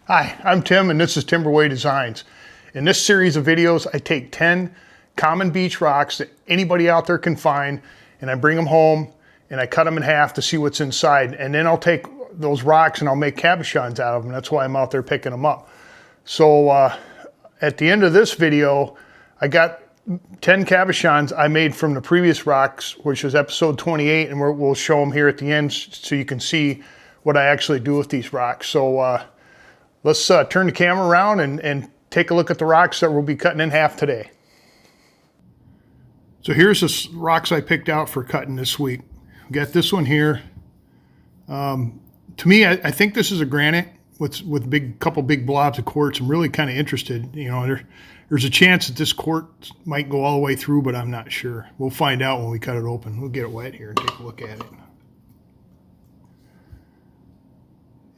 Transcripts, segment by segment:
Hi, I'm Tim and this is Timberway Designs. In this series of videos, I take 10 common beach rocks that anybody out there can find and I bring them home and I cut them in half to see what's inside. And then I'll take those rocks and I'll make cabochons out of them. That's why I'm out there picking them up. So at the end of this video, I got 10 cabochons I made from the previous rocks, which is episode 28, and we'll show them here at the end so you can see what I actually do with these rocks. So let's turn the camera around and take a look at the rocks that we'll be cutting in half today. So here's the rocks I picked out for cutting this week. Got this one here. To me, I think this is a granite with couple big blobs of quartz. I'm really kind of interested. You know, there's a chance that this quartz might go all the way through, but I'm not sure. We'll find out when we cut it open. We'll get it wet here and take a look at it.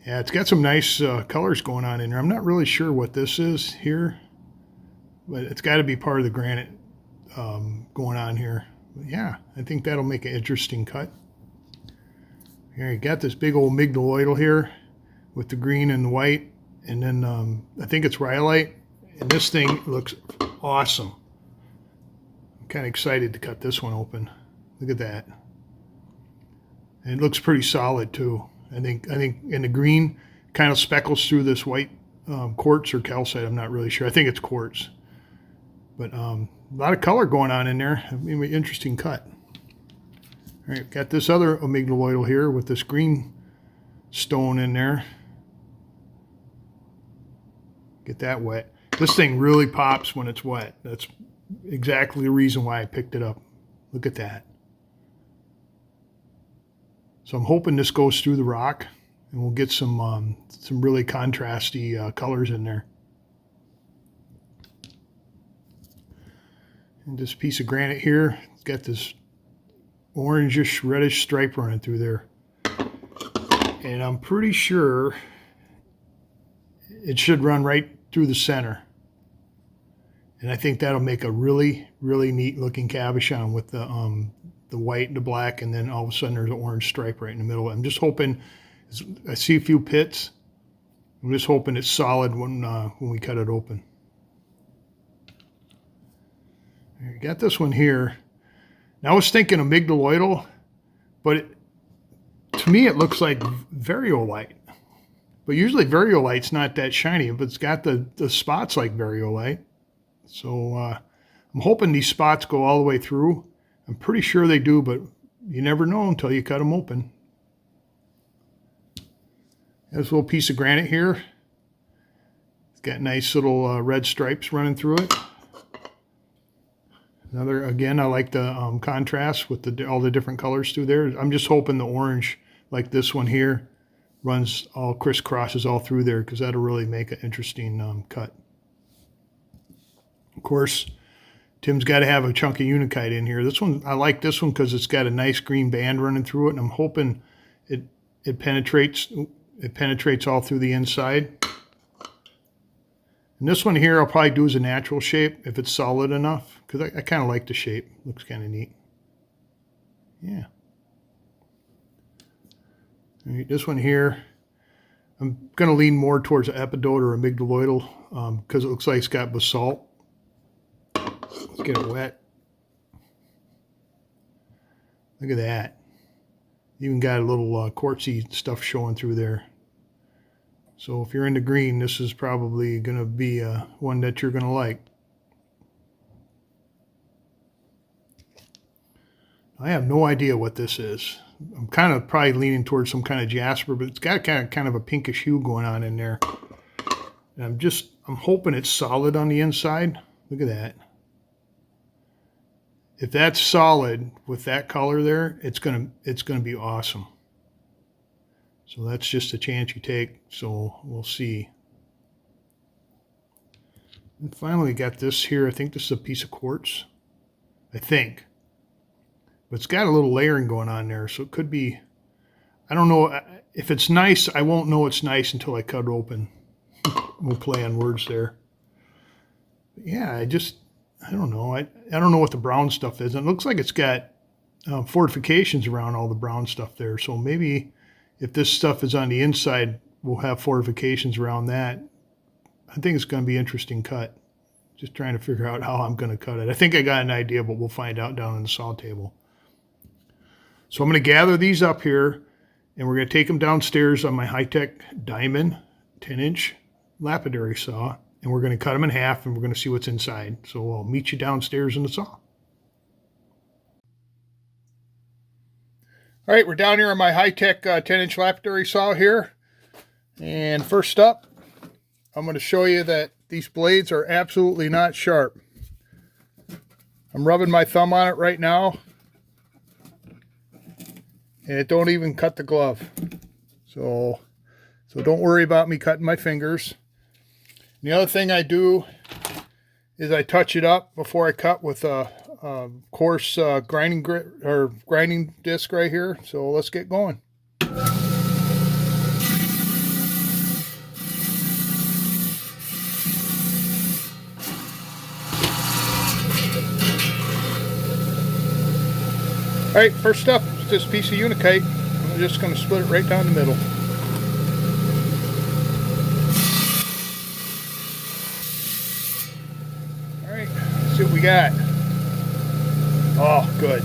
Yeah, it's got some nice colors going on in there. I'm not really sure what this is here, but it's got to be part of the granite going on here. But yeah, I think that'll make an interesting cut. Here you got this big old migdaloidal here with the green and the white, and then I think it's rhyolite, and this thing looks awesome. I'm kind of excited to cut this one open. Look at that. And it looks pretty solid too. I think in the green kind of speckles through this white quartz or calcite. I'm not really sure. I think it's quartz. But a lot of color going on in there. I mean, interesting cut. All right, got this other amygdaloidal here with this green stone in there. Get that wet. This thing really pops when it's wet. That's exactly the reason why I picked it up. Look at that. So I'm hoping this goes through the rock and we'll get some really contrasty colors in there. And this piece of granite here, it's got this orangish reddish stripe running through there. And I'm pretty sure it should run right through the center. And I think that'll make a really, really neat looking cabochon with the white and the black, and then all of a sudden there's an orange stripe right in the middle. I'm just hoping, I see a few pits. I'm just hoping it's solid when we cut it open. You got this one here. Now I was thinking amygdaloidal, but to me it looks like variolite. But usually variolite's not that shiny, but it's got the spots like variolite. So I'm hoping these spots go all the way through. I'm pretty sure they do, but you never know until you cut them open. There's a little piece of granite here. It's got nice little red stripes running through it. Another, again, I like the contrast with all the different colors through there. I'm just hoping the orange, like this one here, runs all crisscrosses all through there, because that'll really make an interesting cut. Of course, Tim's got to have a chunk of unakite in here. This one, I like this one because it's got a nice green band running through it, and I'm hoping it penetrates all through the inside. And this one here I'll probably do as a natural shape if it's solid enough, because I kind of like the shape. Looks kind of neat. Yeah. All right, this one here, I'm going to lean more towards an epidote or amygdaloidal because it looks like it's got basalt. Let's get it wet. Look at that. Even got a little quartzy stuff showing through there. So if you're into green, this is probably going to be one that you're going to like. I have no idea what this is. I'm kind of probably leaning towards some kind of jasper, but it's got kind of a pinkish hue going on in there. And I'm hoping it's solid on the inside. Look at that. If that's solid with that color there, it's gonna be awesome. So that's just a chance you take. So we'll see. And finally, got this here. I think this is a piece of quartz. I think, but it's got a little layering going on there, so it could be. I don't know if it's nice. I won't know it's nice until I cut it open. We'll play on words there. But yeah, I don't know. I don't know what the brown stuff is. And it looks like it's got fortifications around all the brown stuff there. So maybe if this stuff is on the inside we'll have fortifications around that. I think it's going to be an interesting cut. Just trying to figure out how I'm going to cut it. I think I got an idea, but we'll find out down on the saw table. So I'm going to gather these up here, and we're going to take them downstairs on my high-tech diamond 10-inch lapidary saw, and we're going to cut them in half, and we're going to see what's inside. So I'll meet you downstairs in the saw. All right, we're down here on my high-tech 10-inch lapidary saw here. And first up, I'm going to show you that these blades are absolutely not sharp. I'm rubbing my thumb on it right now, and it don't even cut the glove. So don't worry about me cutting my fingers. And the other thing I do is I touch it up before I cut with a coarse grinding disc right here. So let's get going. All right, first up is this piece of unikite. I'm just going to split it right down the middle. All right, let's see what we got. Oh, good.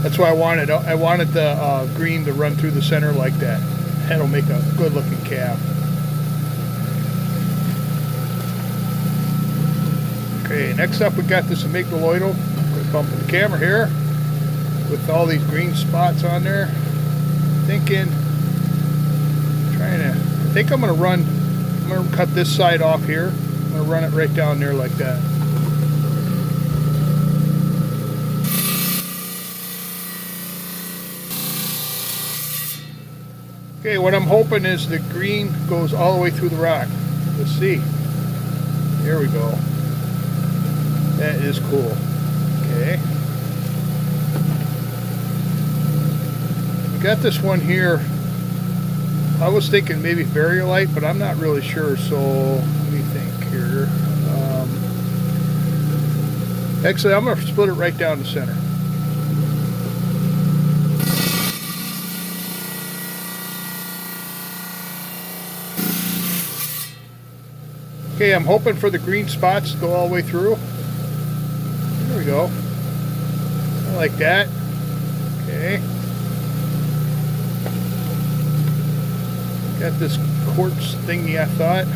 That's what I wanted. I wanted the green to run through the center like that. That'll make a good looking cab. Okay, next up we got this amygdaloidal. I'm going to bump the camera here. With all these green spots on there, I think I'm going to cut this side off here. I'm going to run it right down there like that. Okay, what I'm hoping is the green goes all the way through the rock. Let's see. There we go. That is cool. Okay. Got this one here. I was thinking maybe variolite, but I'm not really sure. So let me think here. Actually, I'm going to split it right down the center. Okay, I'm hoping for the green spots to go all the way through. There we go. I like that. Okay. Got this quartz thingy, I thought.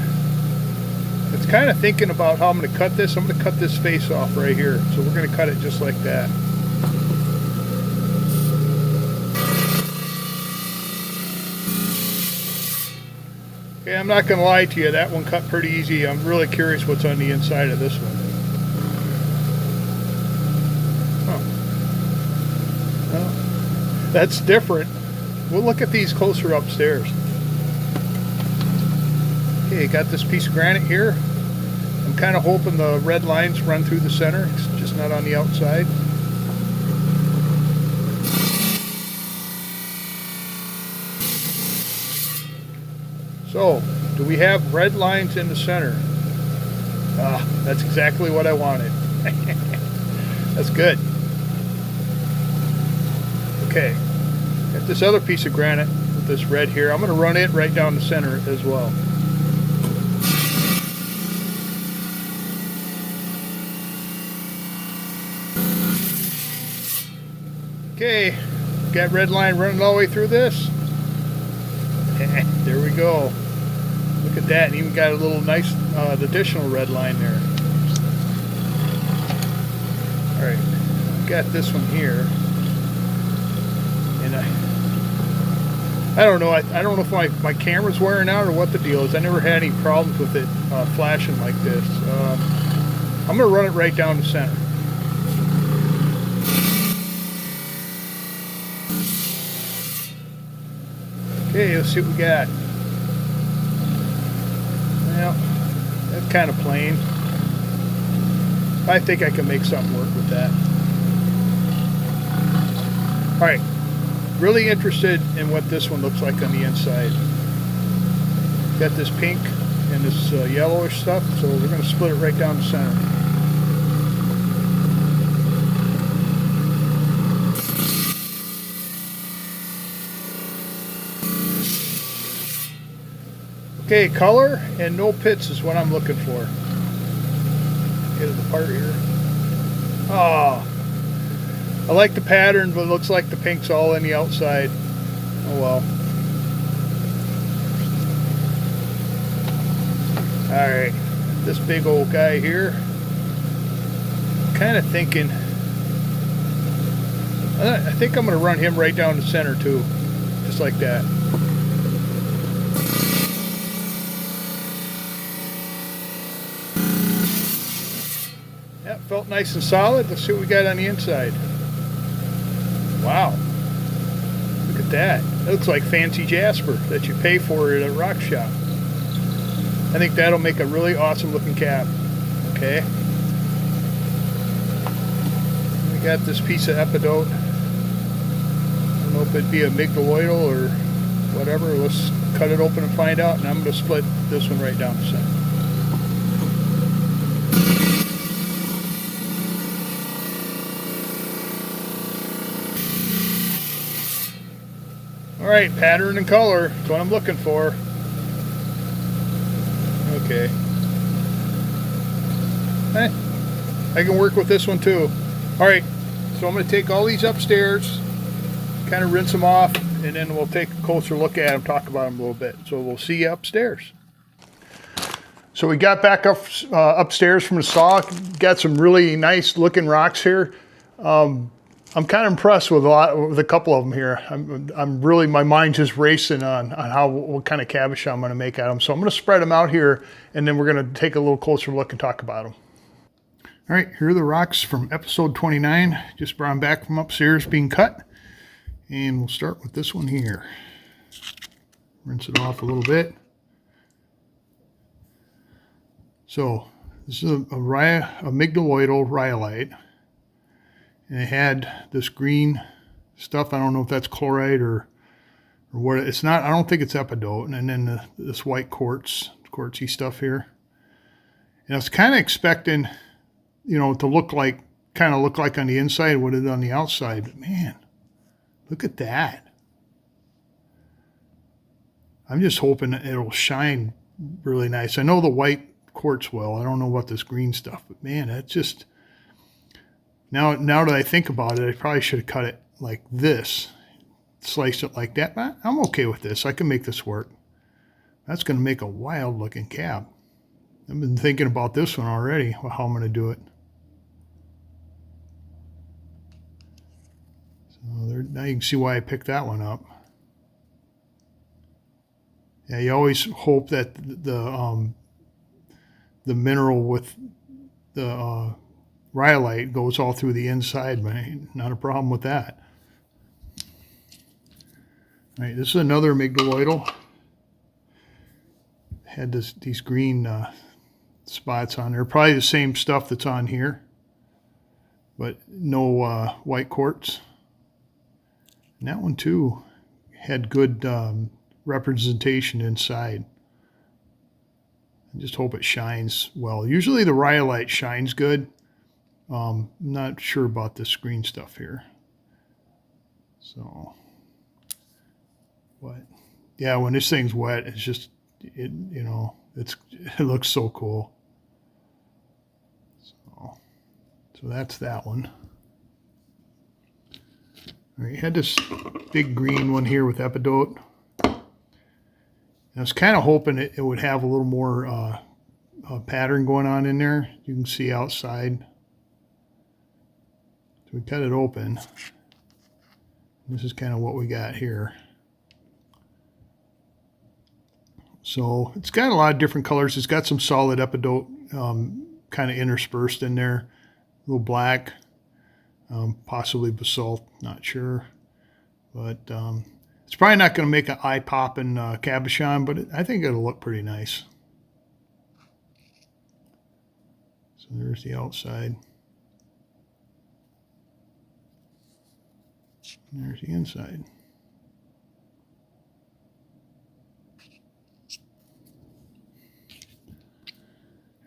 It's kind of thinking about how I'm going to cut this. I'm going to cut this face off right here. So we're going to cut it just like that. Okay, I'm not going to lie to you. That one cut pretty easy. I'm really curious what's on the inside of this one. Huh. Well, that's different. We'll look at these closer upstairs. Okay, got this piece of granite here. I'm kind of hoping the red lines run through the center. It's just not on the outside. So, do we have red lines in the center? Ah, that's exactly what I wanted. That's good. Okay, got this other piece of granite with this red here. I'm going to run it right down the center as well. Okay, got red line running all the way through this. There we go. Look at that, and even got a little nice additional red line there. All right, got this one here, and I don't know. I don't know if my camera's wearing out or what the deal is. I never had any problems with it flashing like this. I'm gonna run it right down the center. Okay, let's see what we got. Well, that's kind of plain. I think I can make something work with that. Alright, really interested in what this one looks like on the inside. Got this pink and this yellowish stuff, so we're going to split it right down the center. Okay, color and no pits is what I'm looking for. Get it apart here. Oh, I like the pattern, but it looks like the pink's all in the outside. Oh well. Alright, this big old guy here. Kind of thinking, I think I'm going to run him right down the center too. Just like that. That felt nice and solid. Let's see what we got on the inside. Wow. Look at that. That looks like fancy jasper that you pay for at a rock shop. I think that'll make a really awesome looking cap. Okay. We got this piece of epidote. I don't know if it'd be a amygdaloidal or whatever. Let's cut it open and find out. And I'm going to split this one right down the center. Alright, pattern and color. That's what I'm looking for. Okay. I can work with this one too. Alright, so I'm going to take all these upstairs, kind of rinse them off, and then we'll take a closer look at them, talk about them a little bit. So we'll see you upstairs. So we got back up upstairs from the saw, got some really nice looking rocks here. I'm kind of impressed with a couple of them here. I'm really, my mind's just racing on what kind of cabochon I'm going to make out of them. So I'm going to spread them out here, and then we're going to take a little closer look and talk about them. All right, here are the rocks from episode 29. Just brought them back from upstairs being cut. And we'll start with this one here. Rinse it off a little bit. So this is a amygdaloidal rhyolite. And it had this green stuff. I don't know if that's chloride or what. It's not. I don't think it's epidote. And then this white quartzy stuff here. And I was kind of expecting, you know, to look like on the inside what it did on the outside. But man, look at that. I'm just hoping that it'll shine really nice. I know the white quartz will. I don't know about this green stuff, but man, that's just. Now that I think about it, I probably should have cut it like this, sliced it like that. But I'm okay with this. I can make this work. That's going to make a wild looking cap. I've been thinking about this one already, how I'm going to do it. So now you can see why I picked that one up. Yeah, you always hope that the mineral with the rhyolite goes all through the inside, but not a problem with that. All right, this is another amygdaloidal. Had these green spots on there. Probably the same stuff that's on here, but no white quartz. And that one too had good representation inside. I just hope it shines well. Usually the rhyolite shines good. I'm not sure about this green stuff here. So, yeah, when this thing's wet, it's just, it looks so cool. So that's that one. All right, you had this big green one here with epidote. I was kind of hoping it would have a little more pattern going on in there. You can see outside. So we cut it open. This is kind of what we got here. So it's got a lot of different colors. It's got some solid epidote kind of interspersed in there. A little black, possibly basalt, not sure. But it's probably not going to make an eye-popping cabochon, but I think it'll look pretty nice. So there's the outside. And there's the inside.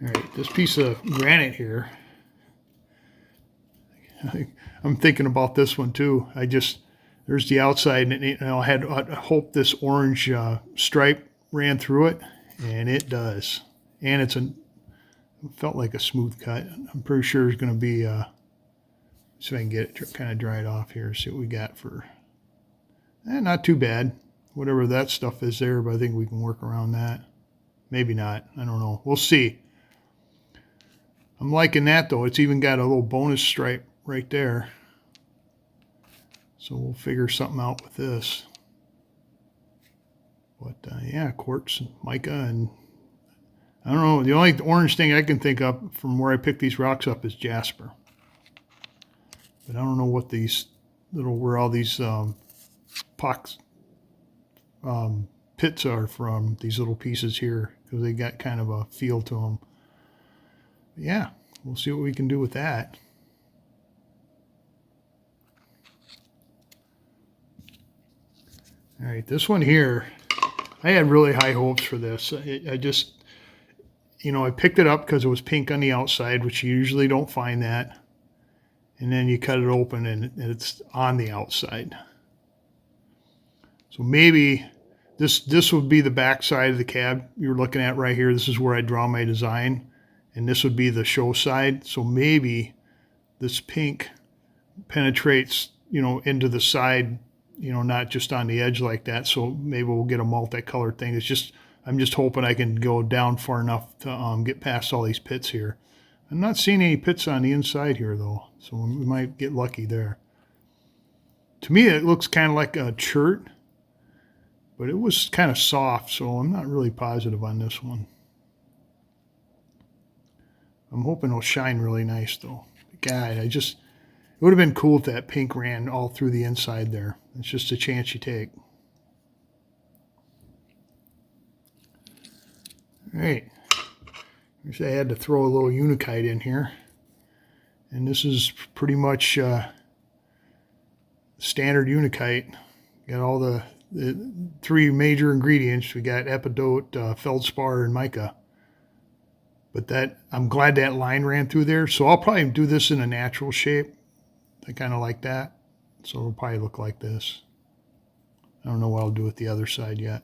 All right, this piece of granite here, I'm thinking about this one too. There's the outside, and I had hoped this orange stripe ran through it, And it does. And it felt like a smooth cut. I'm pretty sure it's going to be, see if I can get it kind of dried off here, see what we got for, not too bad. Whatever that stuff is there, but I think we can work around that. Maybe not. I don't know. We'll see. I'm liking that, though. It's even got a little bonus stripe right there. So we'll figure something out with this. But, yeah, quartz and mica, and I don't know. The only orange thing I can think of from where I picked these rocks up is jasper. But I don't know what these where all these pits are from, these little pieces here, because they got kind of a feel to them. But yeah, we'll see what we can do with that. All right, this one here, I had really high hopes for this. I just, I picked it up because it was pink on the outside, which you usually don't find that. And then you cut it open and it's on the outside. So maybe this would be the back side of the cab you're looking at right here. This is where I draw my design. And this would be the show side. So maybe this pink penetrates, into the side, not just on the edge like that. So maybe we'll get a multicolored thing. I'm just hoping I can go down far enough to get past all these pits here. I'm not seeing any pits on the inside here, though, so we might get lucky there. To me, it looks kind of like a chert, but it was kind of soft, so I'm not really positive on this one. I'm hoping it'll shine really nice, though. God, it would have been cool if that pink ran all through the inside there. It's just a chance you take. All right. I had to throw a little unikite in here. And this is pretty much standard unikite. Got all the three major ingredients. We got epidote, feldspar, and mica. But I'm glad that line ran through there. So I'll probably do this in a natural shape. I kind of like that. So it'll probably look like this. I don't know what I'll do with the other side yet.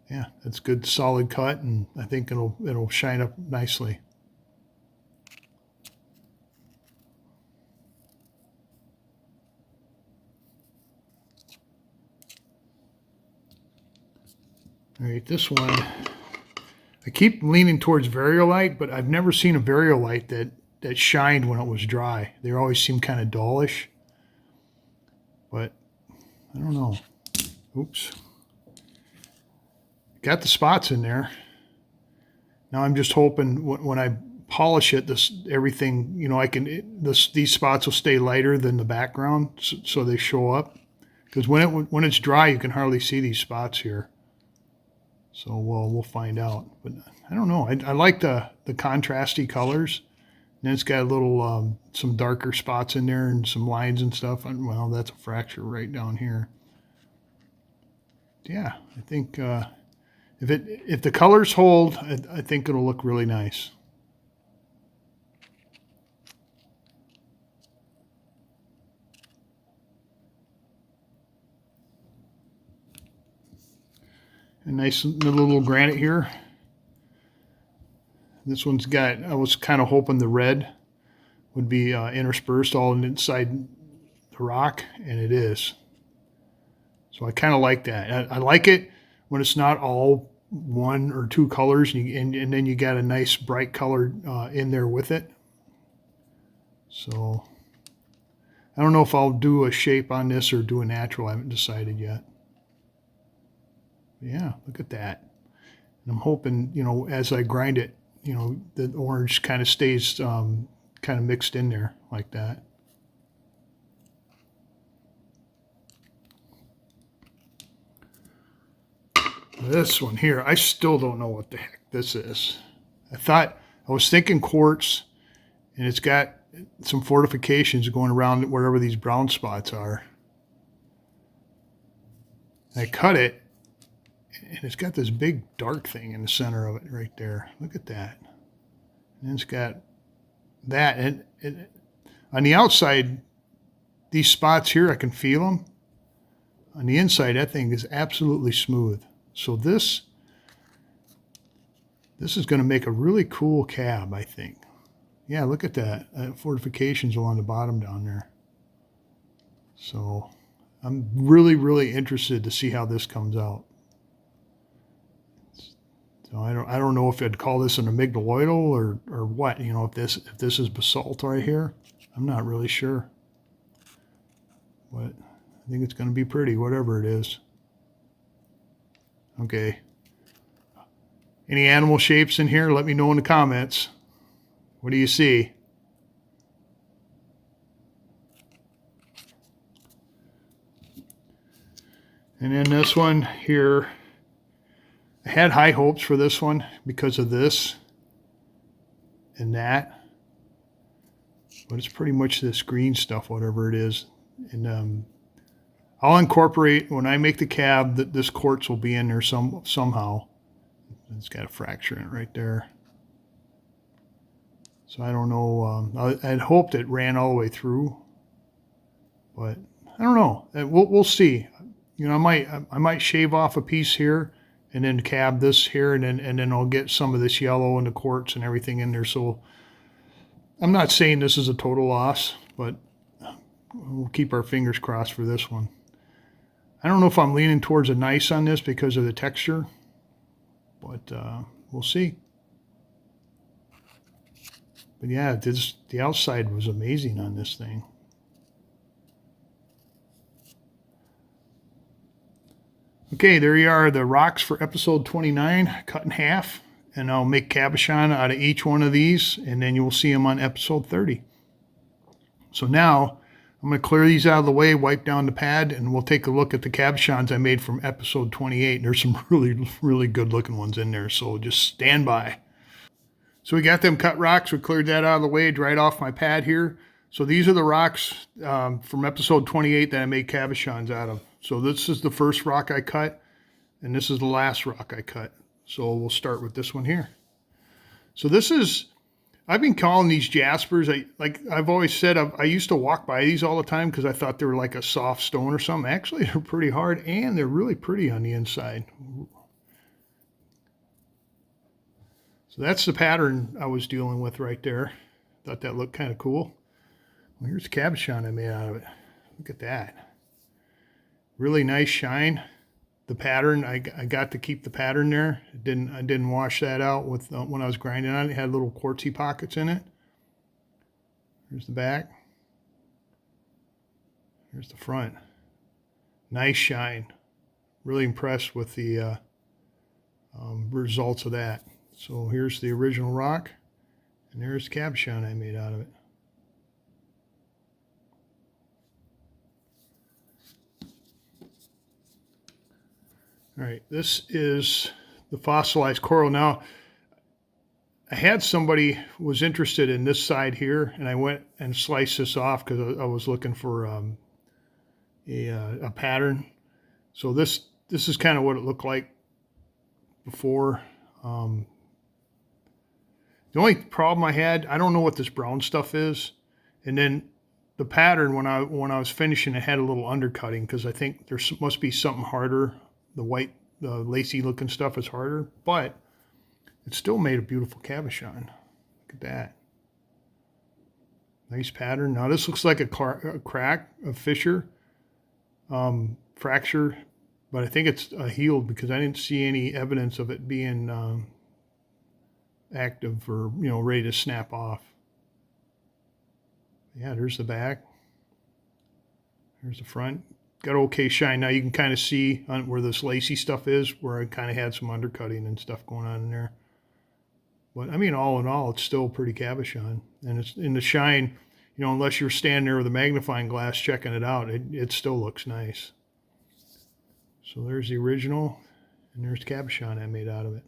Yeah, that's good solid cut, and I think it'll shine up nicely. All right, this one, I keep leaning towards variolite, but I've never seen a variolite that shined when it was dry. They always seem kind of dullish, but I don't know. Oops. Got the spots in there. Now I'm just hoping when I polish it, everything, these spots will stay lighter than the background, so they show up. Because when it's dry, you can hardly see these spots here. So we'll find out. But I don't know. I like the contrasty colors. And then it's got a little some darker spots in there and some lines and stuff. Well, that's a fracture right down here. Yeah, I think. If the colors hold, I think it'll look really nice. A nice little granite here. This one's got, I was kind of hoping the red would be interspersed all inside the rock, and it is. So I kind of like that. I like it when it's not all one or two colors, and then you got a nice bright color in there with it. So I don't know if I'll do a shape on this or do a natural. I haven't decided yet. Yeah, look at that. And I'm hoping, as I grind it, the orange kind of stays kind of mixed in there like that. This one here, I still don't know what the heck this is. I was thinking quartz, and it's got some fortifications going around wherever these brown spots are. I cut it, and it's got this big dark thing in the center of it right there. Look at that. And it's got that. And on the outside, these spots here, I can feel them. on the inside, that thing is absolutely smooth. So this is going to make a really cool cab, I think. Yeah, look at that. Fortifications along the bottom down there. So I'm really, really interested to see how this comes out. So I don't know if I'd call this an amygdaloidal or what. You know, if this is basalt right here, I'm not really sure. But I think it's going to be pretty, whatever it is. Okay. Any animal shapes in here? Let me know in the comments. What do you see? And then this one here, I had high hopes for this one because of this and that. But it's pretty much this green stuff, whatever it is. And I'll incorporate, when I make the cab, that this quartz will be in there somehow. It's got a fracture in it right there. So I don't know. I'd hoped it ran all the way through, but I don't know. We'll see. You know, I might shave off a piece here and then cab this here, and then I'll get some of this yellow and the quartz and everything in there. So I'm not saying this is a total loss, but we'll keep our fingers crossed for this one. I don't know if I'm leaning towards a nice on this because of the texture, but we'll see. But yeah, the outside was amazing on this thing. Okay, there you are, the rocks for episode 29, cut in half. And I'll make cabochon out of each one of these, and then you will see them on episode 30. So now, I'm going to clear these out of the way, wipe down the pad, and we'll take a look at the cabochons I made from episode 28. There's some really, really good looking ones in there, so just stand by. So we got them cut rocks. We cleared that out of the way, dried off my pad here. So these are the rocks from episode 28 that I made cabochons out of. So this is the first rock I cut, and this is the last rock I cut. So we'll start with this one here. So this is, I've been calling these jaspers. Like I've always said, I used to walk by these all the time because I thought they were like a soft stone or something. Actually, they're pretty hard, and they're really pretty on the inside. So that's the pattern I was dealing with right there. Thought that looked kind of cool. Well, here's the cabochon I made out of it. Look at that. Really nice shine. The pattern, I got to keep the pattern there. I didn't wash that out with when I was grinding on it. It had little quartzy pockets in it. Here's the back. Here's the front. Nice shine. Really impressed with the results of that. So here's the original rock, and there's the cabochon I made out of it. All right, this is the fossilized coral. Now, I had somebody was interested in this side here, and I went and sliced this off because I was looking for a pattern. So this is kind of what it looked like before. The only problem I had, I don't know what this brown stuff is, and then the pattern when I was finishing it had a little undercutting because I think there must be something harder. The white, the lacy looking stuff is harder, but it still made a beautiful cabochon. Look at that. Nice pattern. Now this looks like a crack, a fissure, fracture, but I think it's healed because I didn't see any evidence of it being active or, ready to snap off. Yeah, there's the back. There's the front. Got okay shine. Now you can kind of see where this lacy stuff is, where I kind of had some undercutting and stuff going on in there. But I mean, all in all, it's still pretty cabochon. And it's in the shine, unless you're standing there with a magnifying glass checking it out, it still looks nice. So there's the original, and there's the cabochon I made out of it.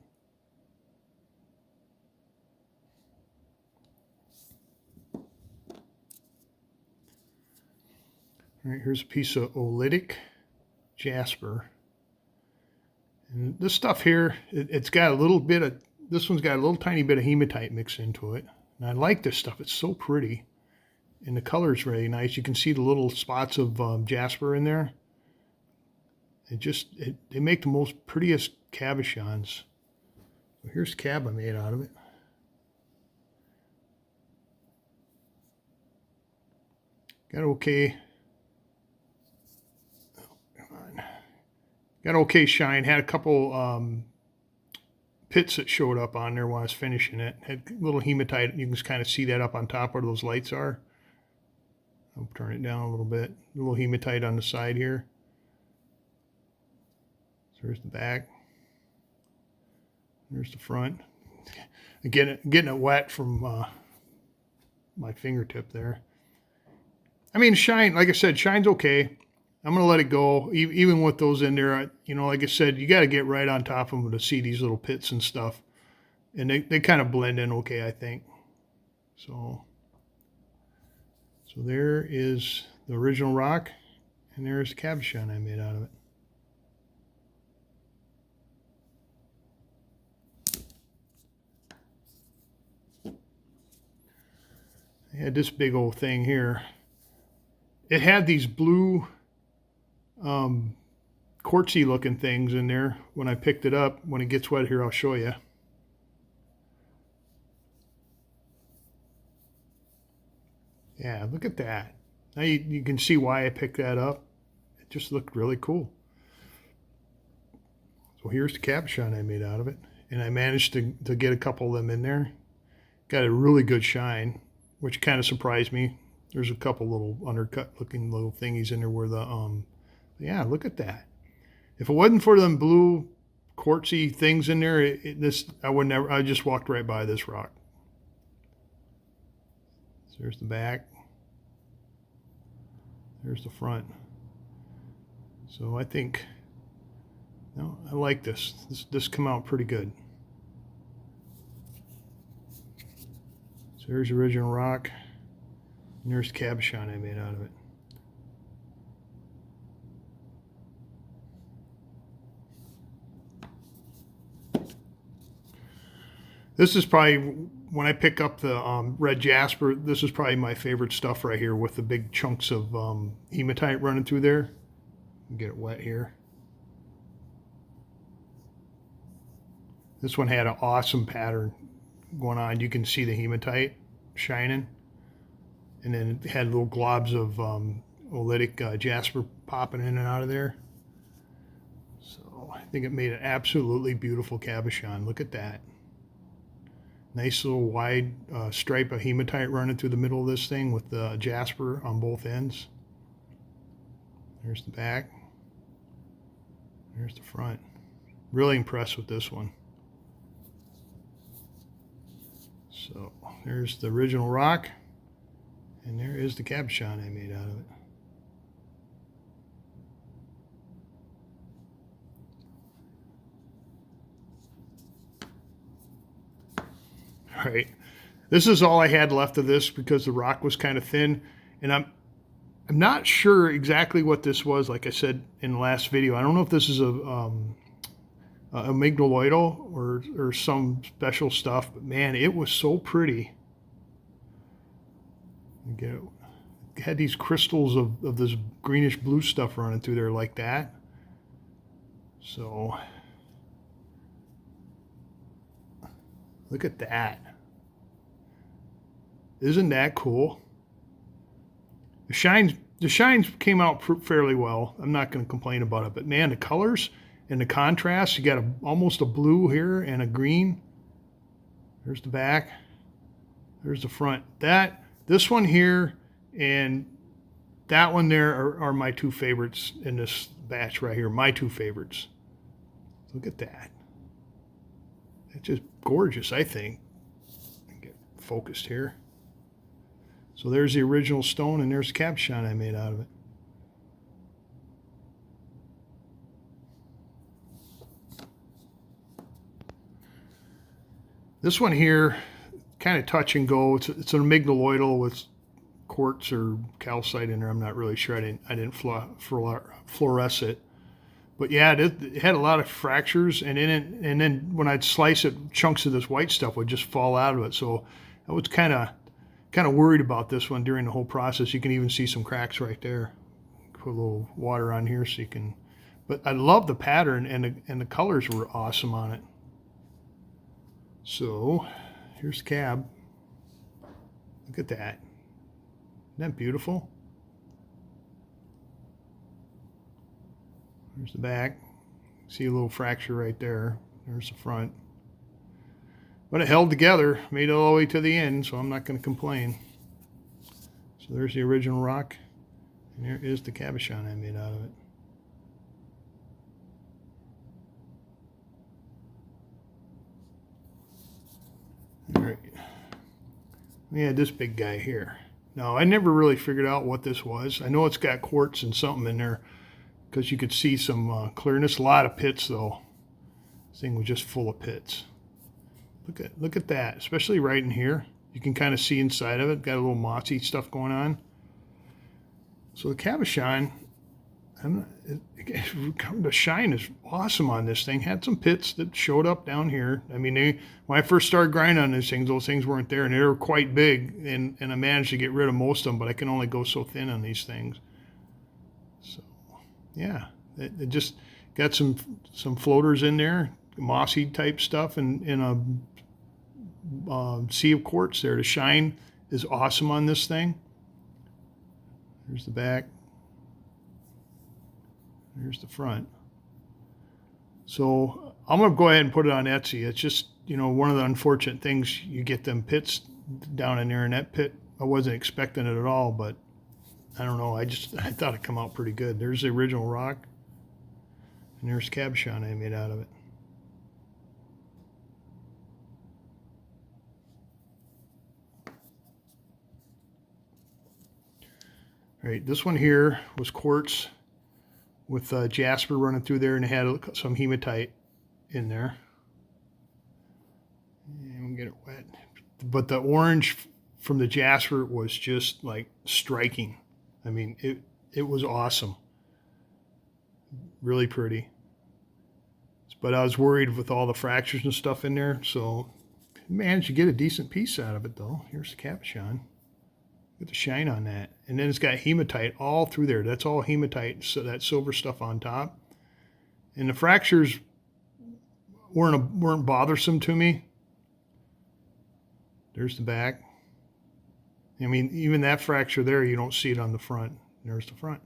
All right, here's a piece of oolitic jasper. And this stuff here, it's got a little bit of, this one's got a little tiny bit of hematite mixed into it. And I like this stuff. It's so pretty. And the color is really nice. You can see the little spots of jasper in there. They make the most prettiest cabochons. So here's the cab I made out of it. Got okay. Oh, come on. Got okay shine. Had a couple pits that showed up on there while I was finishing it. Had little hematite. You can just kind of see that up on top where those lights are. I'll turn it down a little bit. A little hematite on the side here. So there's the back. There's the front. Again, getting it wet from my fingertip there. I mean, shine, like I said, shine's okay. I'm going to let it go. Even with those in there, you know, like I said, you got to get right on top of them to see these little pits and stuff. And they kind of blend in okay, I think. So there is the original rock, and there's the cabochon I made out of it. I had this big old thing here. It had these blue quartzy looking things in there when I picked it up. When it gets wet here, I'll show you. Yeah, look at that. Now you can see why I picked that up. It just looked really cool. So here's the cabochon I made out of it. And I managed to get a couple of them in there. Got a really good shine, which kind of surprised me. There's a couple little undercut looking little thingies in there where the, yeah, look at that. If it wasn't for them blue quartzy things in there, I would never, I just walked right by this rock. So there's the back. There's the front. So I think, no, I like this. This come out pretty good. So there's the original rock. And there's the cabochon I made out of it. This is probably, when I pick up the red jasper, this is probably my favorite stuff right here with the big chunks of hematite running through there. Get it wet here. This one had an awesome pattern going on. You can see the hematite shining. And then it had little globs of oolitic jasper popping in and out of there. So I think it made an absolutely beautiful cabochon. Look at that. Nice little wide stripe of hematite running through the middle of this thing with the jasper on both ends. There's the back. There's the front. Really impressed with this one. So there's the original rock. And there is the cabochon I made out of it. All right, this is all I had left of this because the rock was kind of thin, and I'm not sure exactly what this was. Like I said in the last video, I don't know if this is a amygdaloidal or some special stuff, but man, it was so pretty. It had these crystals of this greenish blue stuff running through there like that. So look at that. Isn't that cool? The shines came out fairly well. I'm not going to complain about it, but man, the colors and the contrast, you got almost a blue here and a green. There's the back. There's the front. This one here and that one there are my two favorites in this batch right here. My two favorites. Look at that. It's just gorgeous, I think. Get focused here. So there's the original stone, and there's the cabochon I made out of it. This one here, kind of touch and go. It's an amygdaloidal with quartz or calcite in there. I'm not really sure. I didn't fluoresce it. But yeah, it had a lot of fractures, and then when I'd slice it, chunks of this white stuff would just fall out of it. So I was kind of worried about this one during the whole process. You can even see some cracks right there. Put a little water on here so you can. But I love the pattern, and the colors were awesome on it. So here's the cab. Look at that. Isn't that beautiful? There's the back. See a little fracture right there. There's the front. But it held together, made it all the way to the end, so I'm not going to complain. So there's the original rock, and there is the cabochon I made out of it. All right. We had this big guy here. Now, I never really figured out what this was. I know it's got quartz and something in there because you could see some clearness. A lot of pits, though. This thing was just full of pits. Look at that, especially right in here. You can kind of see inside of it. Got a little mossy stuff going on. So the cabochon, the shine is awesome on this thing. Had some pits that showed up down here. I mean, when I first started grinding on these things, those things weren't there, and they were quite big, and I managed to get rid of most of them, but I can only go so thin on these things. So, yeah, it just got some floaters in there, mossy type stuff, and a sea of quartz there. The shine is awesome on this thing. Here's the back. Here's the front. So I'm going to go ahead and put it on Etsy. It's just, you know, one of the unfortunate things, you get them pits down in there, and that pit, I wasn't expecting it at all, but I don't know. I thought it'd come out pretty good. There's the original rock, and there's the cabochon I made out of it. All right, this one here was quartz with jasper running through there, and it had some hematite in there. And we'll get it wet. But the orange from the jasper was just like striking. I mean, it was awesome. Really pretty. But I was worried with all the fractures and stuff in there, so managed to get a decent piece out of it, though. Here's the cabochon. Get the shine on that. And then it's got hematite all through there. That's all hematite, so that silver stuff on top. And the fractures weren't bothersome to me. There's the back. I mean, even that fracture there, you don't see it on the front. There's the front.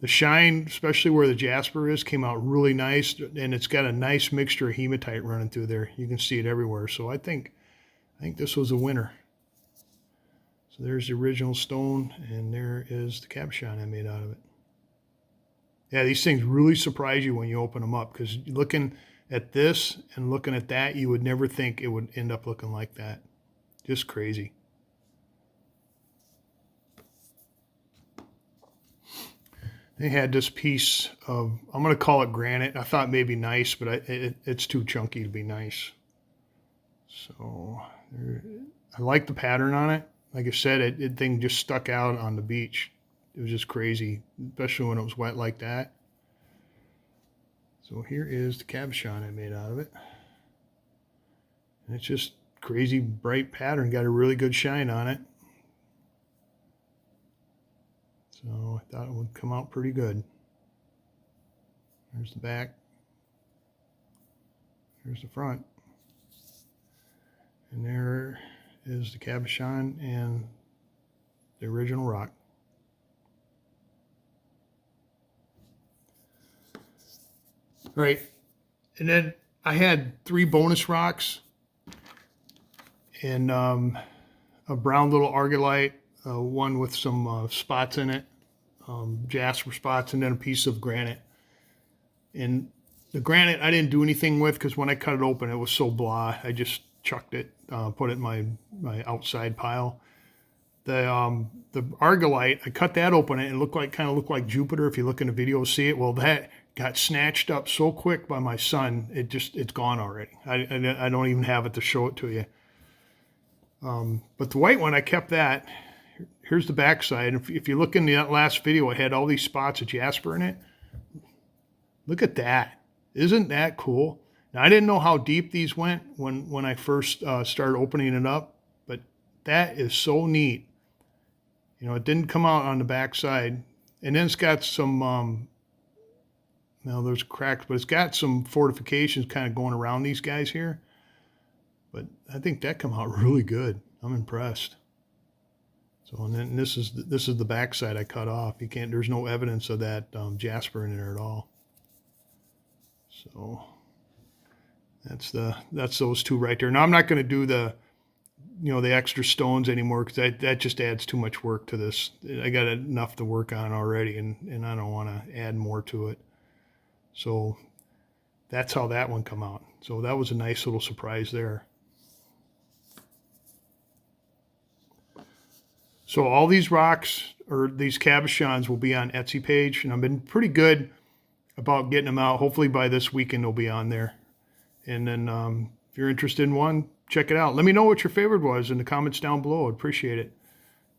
The shine, especially where the jasper is, came out really nice, and it's got a nice mixture of hematite running through there. You can see it everywhere. So I think this was a winner. So there's the original stone, and there is the cabochon I made out of it. Yeah, these things really surprise you when you open them up, because looking at this and looking at that, you would never think it would end up looking like that. Just crazy. They had this piece of, I'm going to call it granite. I thought maybe nice, but it's too chunky to be nice. So I like the pattern on it. Like I said, it thing just stuck out on the beach. It was just crazy, especially when it was wet like that. So here is the cabochon I made out of it. And it's just crazy bright pattern. Got a really good shine on it. So I thought it would come out pretty good. There's the back. Here's the front. And there is the cabochon and the original rock. All right, and then I had 3 bonus rocks and a brown little argillite, one with some spots in it, jasper spots, and then a piece of granite. And the granite I didn't do anything with, because when I cut it open, it was so blah. I just chucked it, put it in my outside pile. The argillite, I cut that open, and it kind of looked like Jupiter. If you look in the video, see it. Well, that got snatched up so quick by my son, it's gone already. I don't even have it to show it to you. But the white one, I kept that. Here's the backside. If you look in the last video, it had all these spots of jasper in it. Look at that. Isn't that cool? Now, I didn't know how deep these went when I first started opening it up, but that is so neat. You know, it didn't come out on the backside. And then it's got some Now there's cracks, but it's got some fortifications kind of going around these guys here. But I think that come out really good. I'm impressed. So, and then this is the backside I cut off. You can't. There's no evidence of that jasper in there at all. So that's those two right there. Now I'm not going to do the the extra stones anymore because that just adds too much work to this. I got enough to work on already, and I don't want to add more to it. So that's how that one come out. So that was a nice little surprise there. So all these rocks, or these cabochons, will be on Etsy page, and I've been pretty good about getting them out. Hopefully by this weekend they'll be on there. And then if you're interested in one, check it out. Let me know what your favorite was in the comments down below. I'd appreciate it.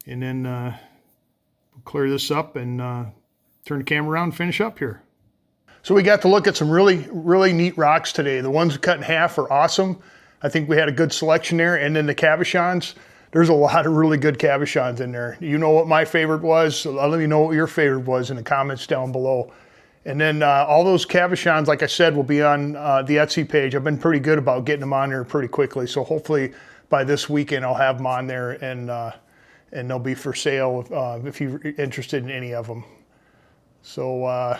And then we'll clear this up and turn the camera around and finish up here. So we got to look at some really, really neat rocks today. The ones cut in half are awesome. I think we had a good selection there. And then the cabochons, there's a lot of really good cabochons in there. You know what my favorite was, so let me know what your favorite was in the comments down below. And then all those cabochons, like I said, will be on the Etsy page. I've been pretty good about getting them on there pretty quickly. So hopefully by this weekend I'll have them on there, and they'll be for sale if you're interested in any of them. So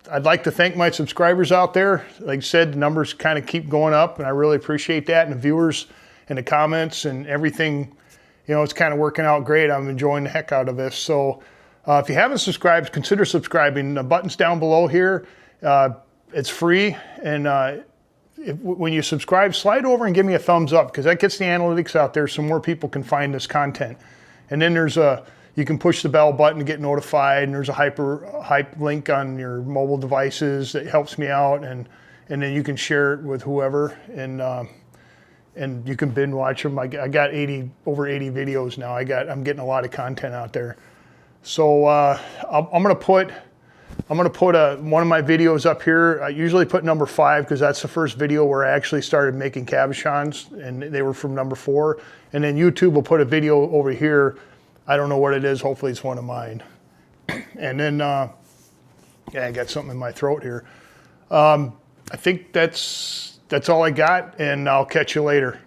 I'd like to thank my subscribers out there. Like I said, the numbers kind of keep going up, and I really appreciate that. And the viewers and the comments and everything, it's kind of working out great. I'm enjoying the heck out of this. So if you haven't subscribed, consider subscribing. The button's down below here. It's free. And when you subscribe, slide over and give me a thumbs up, because that gets the analytics out there so more people can find this content. And then you can push the bell button to get notified, and there's a hyperlink on your mobile devices that helps me out. And then you can share it with whoever. And you can binge watch them. I got over 80 videos now. I'm getting a lot of content out there. So I'm gonna put one of my videos up here. I usually put number 5 because that's the first video where I actually started making cabochons, and they were from number 4. And then YouTube will put a video over here. I don't know what it is. Hopefully it's one of mine. And then yeah, I got something in my throat here. I think that's all I got, and I'll catch you later.